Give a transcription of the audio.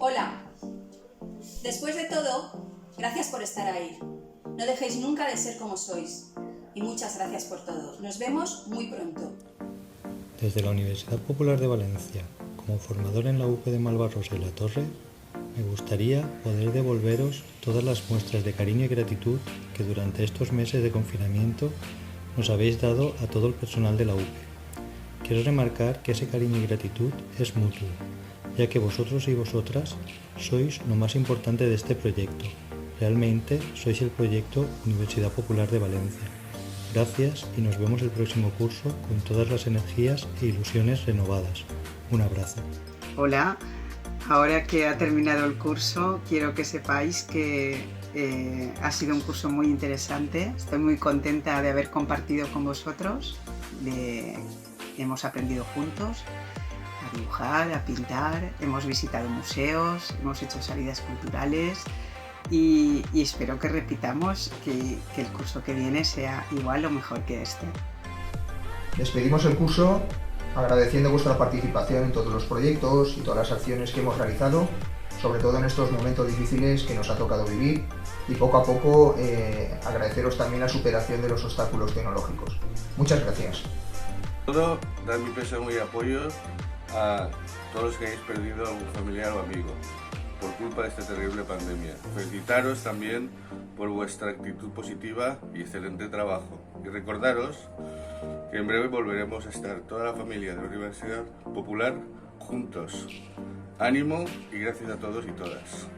Hola. Después de todo, gracias por estar ahí. No dejéis nunca de ser como sois. Y muchas gracias por todo. Nos vemos muy pronto. Desde la Universidad Popular de Valencia, como formador en la UP de Malvarrosa y La Torre, me gustaría poder devolveros todas las muestras de cariño y gratitud que durante estos meses de confinamiento nos habéis dado a todo el personal de la UP. Quiero remarcar que ese cariño y gratitud es mutuo, ya que vosotros y vosotras sois lo más importante de este proyecto. Realmente sois el proyecto Universidad Popular de Valencia. Gracias y nos vemos el próximo curso con todas las energías e ilusiones renovadas. Un abrazo. Hola, ahora que ha terminado el curso, quiero que sepáis que ha sido un curso muy interesante. Estoy muy contenta de haber compartido con vosotros. Hemos aprendido juntos a dibujar, a pintar, hemos visitado museos, hemos hecho salidas culturales y espero que repitamos, que el curso que viene sea igual o mejor que este. Despedimos el curso agradeciendo vuestra participación en todos los proyectos y todas las acciones que hemos realizado, sobre todo en estos momentos difíciles que nos ha tocado vivir, y poco a poco agradeceros también la superación de los obstáculos tecnológicos. Muchas gracias. Todo, dar mi pésame y apoyo a todos los que hayáis perdido a un familiar o amigo por culpa de esta terrible pandemia. Felicitaros también por vuestra actitud positiva y excelente trabajo. Y recordaros que en breve volveremos a estar toda la familia de la Universidad Popular juntos. Ánimo y gracias a todos y todas.